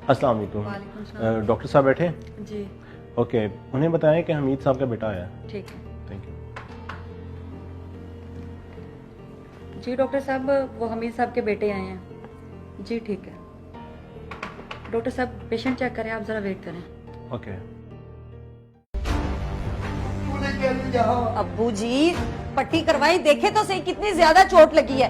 अस्सलाम वालेकुम। वालेकुम सलाम। डॉक्टर साहब बैठे हैं? जी ओके, उन्हें बताएं कि हमीद साहब का बेटा आया है। ठीक है। Thank you. जी डॉक्टर साहब, वो हमीद साहब के बेटे आए हैं। जी ठीक है। डॉक्टर साहब पेशेंट चेक करें, आप ज़रा वेट करें। ओके। अब्बू जी पट्टी करवाई, देखे तो सही कितनी ज्यादा चोट लगी है।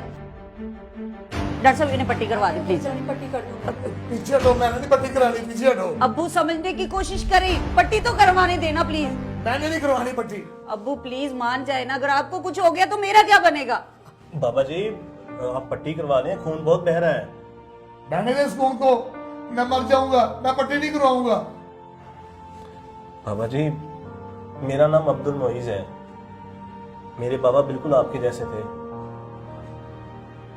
डॉक्टर साहब इन्हें पट्टी करवा दे प्लीज। पट्टी कर दो। पीछे हटो, मैंने नहीं पट्टी करानी, पीछे हटो। अब्बू समझने की कोशिश करी, पट्टी तो करवाने देना प्लीज। मैंने नहीं करवानी पट्टी। अब्बू प्लीज मान जाए ना, अगर आपको कुछ हो गया तो मेरा क्या बनेगा। बाबा जी आप पट्टी करवा लें, खून बहुत बह रहा है। मैंने दे इस खून को, मैं मर जाऊंगा, मैं पट्टी नहीं करवाऊंगा। बाबा जी मेरा नाम अब्दुल मोइज है। मेरे बाबा बिल्कुल आपके जैसे थे,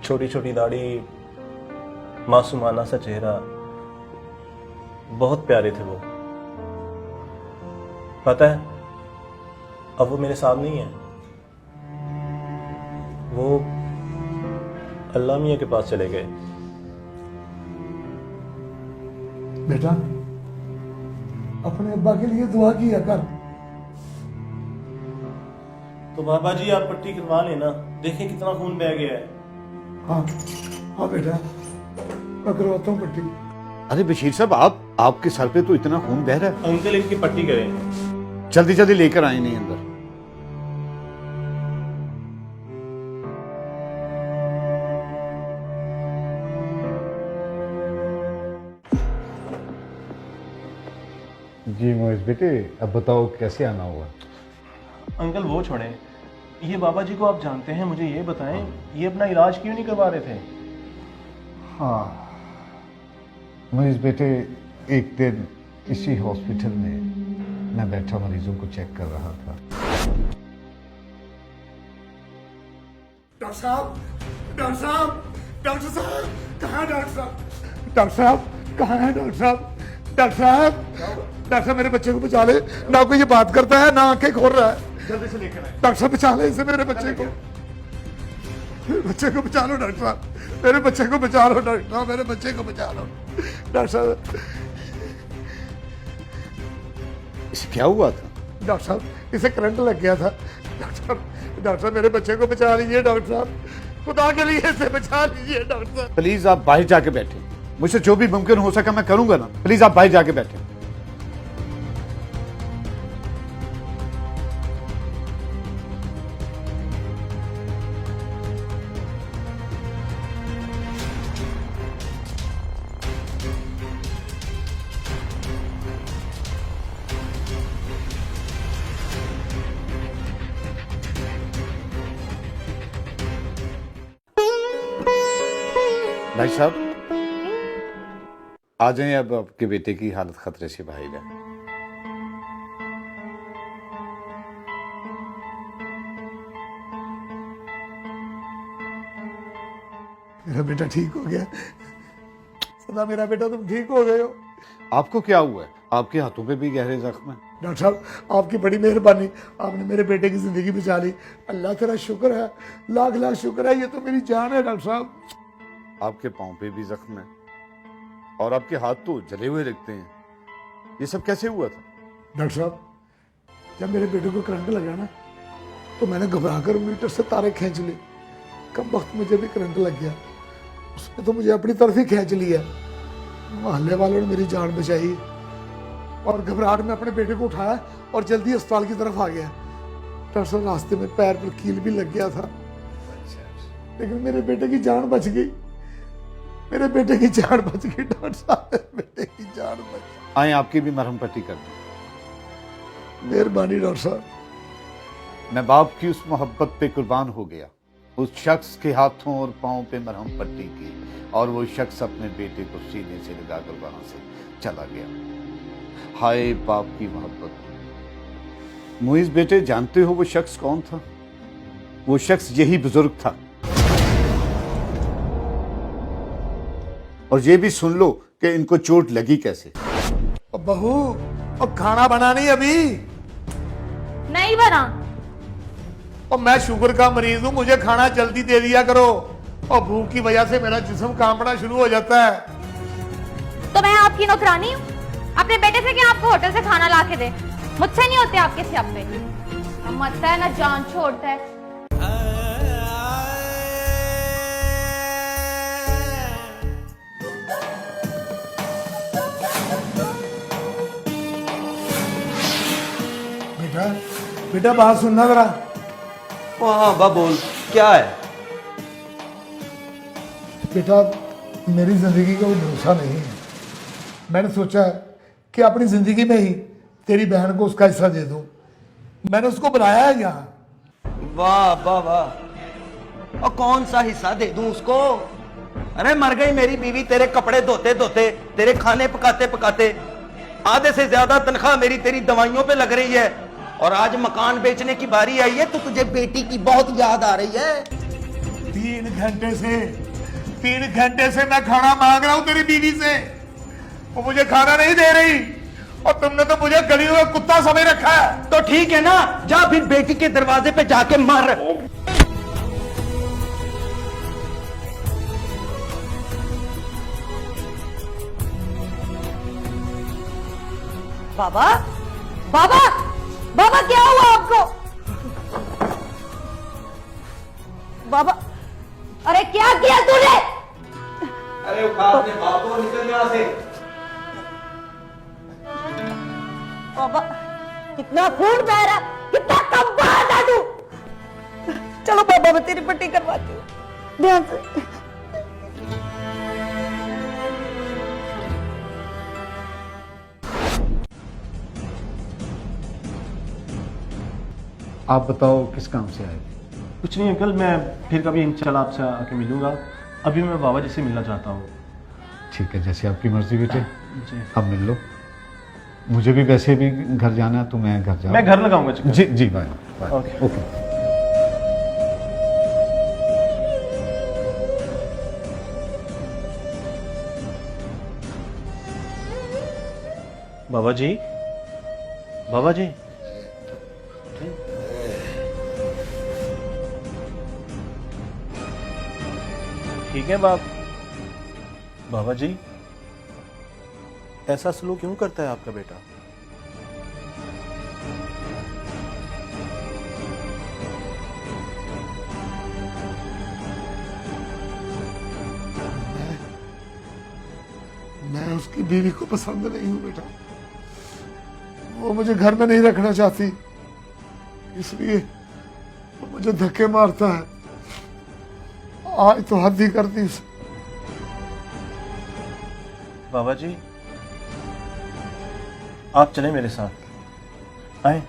छोटी छोटी दाढ़ी, मासूमाना सा चेहरा, बहुत प्यारे थे वो। पता है अब वो मेरे साथ नहीं है, वो अल्लाह मियां के पास चले गए। बेटा अपने अब्बा के लिए दुआ किया कर। तो बाबा जी आप पट्टी करवा लेना, देखें कितना खून बह गया है। हाँ हाँ बेटा, मैं करवाता हूँ पट्टी। अरे बशीर साहब आपके सर पे तो इतना खून बह रहा है। अंकल इनकी पट्टी करें। जल्दी जल्दी लेकर आए नहीं अंदर। जी मोइज बेटे, अब बताओ कैसे आना हुआ। अंकल वो छोड़ें, ये बाबा जी को आप जानते हैं, मुझे ये बताएं ये अपना इलाज क्यों नहीं करवा रहे थे? हाँ मोइज बेटे, एक दिन इसी हॉस्पिटल में मैं बैठा मरीजों को चेक कर रहा था। डॉक्टर साहब, डॉक्टर साहब, डॉक्टर साहब, कहाँ है डॉक्टर साहब? डॉक्टर साहब कहाँ है डॉक्टर साहब? डॉक्टर साहब, डॉक्टर साहब मेरे बच्चे को बचा ले। ना कोई ये बात करता है, ना आंखें खोल रहा है। जल्दी से लेकर आए। डॉक्टर साहब बचा ले इसे, मेरे बच्चे को, मेरे बच्चे को बचा लो डॉक्टर साहब, मेरे बच्चे को बचा लो डॉक्टर साहब, मेरे बच्चे को बचा लो डॉक्टर साहब। इसे क्या हुआ था? डॉक्टर साहब इसे करंट लग गया था। डॉक्टर साहब मेरे बच्चे को बचा लीजिए डॉक्टर साहब, खुदा के लिए इसे बचा लीजिए डॉक्टर साहब। प्लीज आप बाहर जाके बैठे, मुझसे जो भी मुमकिन हो सका मैं करूंगा ना। प्लीज आप बाहर जाके बैठे। भाई साहब आ जाएं, अब आपके बेटे की हालत खतरे से बाहर है। मेरा बेटा ठीक हो गया, सदा मेरा बेटा तुम ठीक हो गए हो। आपको क्या हुआ है? आपके हाथों पे भी गहरे जख्म है। डॉक्टर साहब आपकी बड़ी मेहरबानी, आपने मेरे बेटे की जिंदगी बचा ली। अल्लाह तेरा शुक्र है, लाख लाख शुक्र है, ये तो मेरी जान है डॉक्टर साहब। आपके पाँव पे भी जख्म है और आपके हाथ तो जले हुए लगते हैं। ये सब कैसे हुआ था? डॉक्टर साहब जब मेरे बेटे को करंट लगा ना, तो मैंने घबरा कर मीटर से तारे खींच लिए। कब वक्त मुझे भी करंट लग गया, उसने तो मुझे अपनी तरफ ही खींच लिया। मोहल्ले वालों ने मेरी जान बचाई और घबराहट में अपने बेटे को उठाया और जल्दी अस्पताल की तरफ आ गया। डॉक्टर साहब रास्ते में पैर पर कील भी लग गया था, लेकिन मेरे बेटे की जान बच गई। मेरे बेटे की जान बच गई डॉक्टर साहब, मेरे बेटे की जान बच गई। आए आपकी भी मरहम पट्टी कर दें। मेहरबानी डॉक्टर साहब। मैं बाप की उस मोहब्बत पे कुर्बान हो गया, उस शख्स के हाथों और पांव पे मरहम पट्टी की और वो शख्स अपने बेटे को सीने से लगाकर वहां से चला गया। हाय बाप की मोहब्बत। मुइज बेटे जानते हो वो शख्स कौन था? वो शख्स यही बुजुर्ग था। और ये भी सुन लो कि इनको चोट लगी कैसे। बहू अब खाना बना नहीं अभी? नहीं बना। और मैं शुगर का मरीज हूं, मुझे खाना जल्दी दे दिया करो। और भूख की वजह से मेरा जिस्म कांपना शुरू हो जाता है। तो मैं आपको आपकी नौकरानी हूँ? अपने बेटे से क्या आपको होटल से खाना ला के दे? मुझसे नहीं होते आपके सियापे। हम मत है ना जान छोड़ता है। बेटा बेटा बात सुनना जरा। हाँ बा बोल, क्या है? बेटा मेरी जिंदगी का कोई भरोसा नहीं है। मैंने सोचा कि अपनी जिंदगी में ही तेरी बहन को उसका हिस्सा दे दूं। मैंने उसको बुलाया है यहाँ। वाह वाह वाह, और कौन सा हिस्सा दे दूं उसको? अरे मर गई मेरी बीवी तेरे कपड़े धोते धोते, तेरे खाने पकाते पकाते। आधे से ज्यादा तनख्वाह मेरी तेरी दवाइयों पे लग रही है, और आज मकान बेचने की बारी आई है तो तुझे बेटी की बहुत याद आ रही है। 3 घंटे से मैं खाना मांग रहा हूं तेरी बीवी से, वो मुझे खाना नहीं दे रही, और तुमने तो मुझे गलियों में कुत्ता समझ रखा है। तो ठीक है ना, जा फिर बेटी के दरवाजे पे जाके मर। बाबा बाबा बाबा क्या हुआ आपको? बाबा अरे क्या किया तूने? अरे उठा अपने बाप को, निकल यहाँ से। बाबा कितना खून बह रहा, कितना कम बाहर दादू। चलो बाबा मैं तेरी पट्टी करवाती हूँ, ध्यान से। आप बताओ किस काम से आए? कुछ नहीं अंकल, मैं फिर कभी इंशाल्लाह आपसे आके मिलूंगा। अभी मैं बाबा जी से मिलना चाहता हूँ। ठीक है, जैसे आपकी मर्जी बेटे, जी आप मिल लो। मुझे भी वैसे भी घर जाना है, तो मैं घर जाऊँ। मैं घर लगाऊंगा चक्कर। जी जी, बाय बाय। ओके। ओके। बाबा जी, बाबा जी, ठीक है बाबा जी, ऐसा सलूक क्यों करता है आपका बेटा? मैं उसकी बीवी को पसंद नहीं हूं बेटा, वो मुझे घर में नहीं रखना चाहती, इसलिए वो मुझे धक्के मारता है। आज तो हद ही कर दी उसे। बाबा जी, आप चलें मेरे साथ, आए।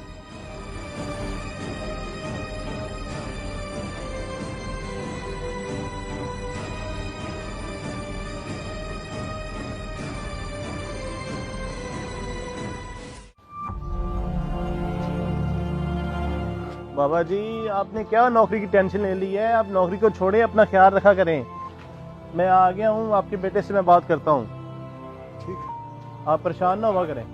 बाबा जी, आपने क्या नौकरी की टेंशन ले ली है? आप नौकरी को छोड़े, अपना ख्याल रखा करें। मैं आ गया हूँ, आपके बेटे से मैं बात करता हूँ। ठीक, आप परेशान ना हुआ करें।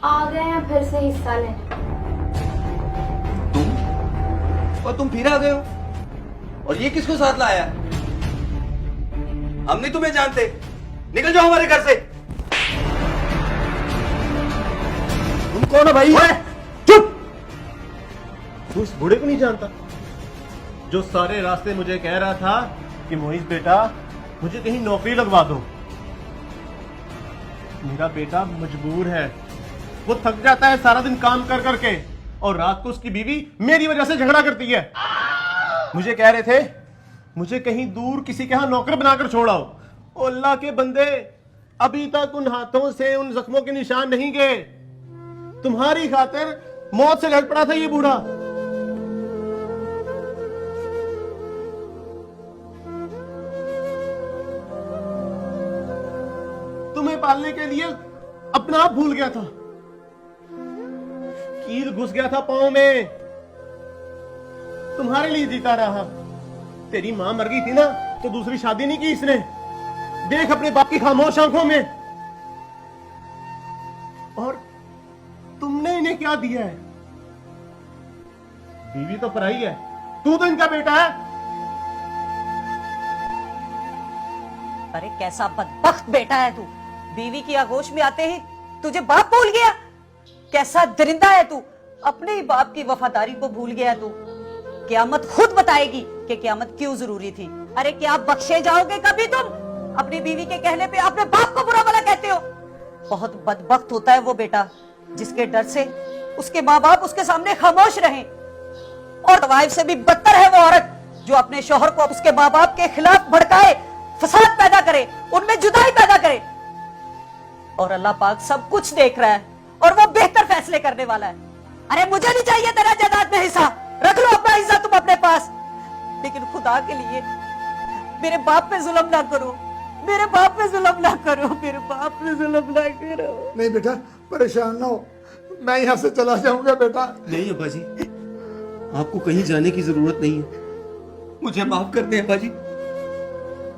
आ गए हैं फिर से हिस्सा लेने। तुम फिर आ गए हो, और ये किसको साथ लाया? हम नहीं तुम्हें जानते, निकल जाओ हमारे घर से। तुम कौन हो भाई? चुप! तू इस बूढ़े को नहीं जानता जो सारे रास्ते मुझे कह रहा था कि मोहित बेटा मुझे कहीं नौकरी लगवा दो। मेरा बेटा मजबूर है, वो थक जाता है सारा दिन काम कर करके, और रात को उसकी बीवी मेरी वजह से झगड़ा करती है। मुझे कह रहे थे मुझे कहीं दूर किसी के यहां नौकर बनाकर छोड़ाओ। ओ अल्लाह के बंदे, अभी तक उन हाथों से उन जख्मों के निशान नहीं गए। तुम्हारी खातिर मौत से लड़ पड़ा था ये बूढ़ा। तुम्हें पालने के लिए अपना आप भूल गया था, कील घुस गया था पांव में, तुम्हारे लिए जीता रहा। तेरी मां मर गई थी ना तो दूसरी शादी नहीं की इसने। देख अपने बाप की खामोश आंखों में। और तुमने इन्हें क्या दिया है? बीवी तो पराई है, तू तो इनका बेटा है। अरे कैसा बदबख्त बेटा है तू, बीवी की आगोश में आते ही तुझे बाप भूल गया। कैसा दरिंदा है तू, अपने ही बाप की वफादारी को भूल गया तू। क़यामत खुद बताएगी कि क़यामत क्यों जरूरी थी। अरे क्या बख्शे जाओगे कभी तुम? अपनी बीवी के कहने पे अपने बाप को बुरा भला कहते हो। बहुत बदबख्त होता है वो बेटा जिसके डर से उसके माँ बाप उसके सामने खामोश रहें। और वाइफ से भी बदतर है वो औरत जो अपने शौहर को उसके माँ बाप के खिलाफ भड़काए, फसाद पैदा करे, उनमें जुदाई पैदा करे। और अल्लाह पाक सब कुछ देख रहा है और वो बेहतर फैसले करने वाला है। अरे मुझे नहीं चाहिए तेरा जायदाद में हिस्सा, रख लो अपना हिस्सा तुम अपने पास, लेकिन खुदा के लिए मेरे बाप पे जुल्म ना करो, मेरे बाप पे जुल्म ना करो, मेरे बाप पे जुल्म ना करो। नहीं बेटा, परेशान ना हो, मैं यहाँ से चला जाऊंगा बेटा। नहीं अब्बा जी, आपको कहीं जाने की जरूरत नहीं है। मुझे माफ कर दें अब्बा जी,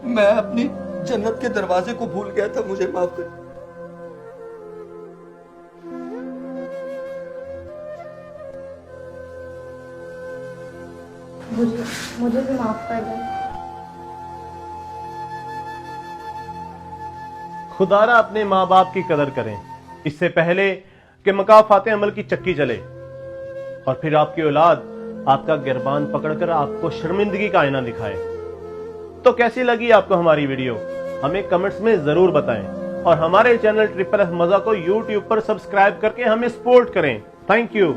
मैं अपनी जन्नत के दरवाजे को भूल गया था, मुझे माफ कर। मुझे भी माफ कर दें। खुदारा अपने माँ बाप की कदर करें इससे पहले कि मकाफाते अमल की चक्की चले और फिर आपकी औलाद आपका गिरबान पकड़कर आपको शर्मिंदगी का आईना दिखाए। तो कैसी लगी आपको हमारी वीडियो? हमें कमेंट्स में जरूर बताएं और हमारे चैनल ट्रिपल एफ मजा को यूट्यूब पर सब्सक्राइब करके हमें सपोर्ट करें। Thank you.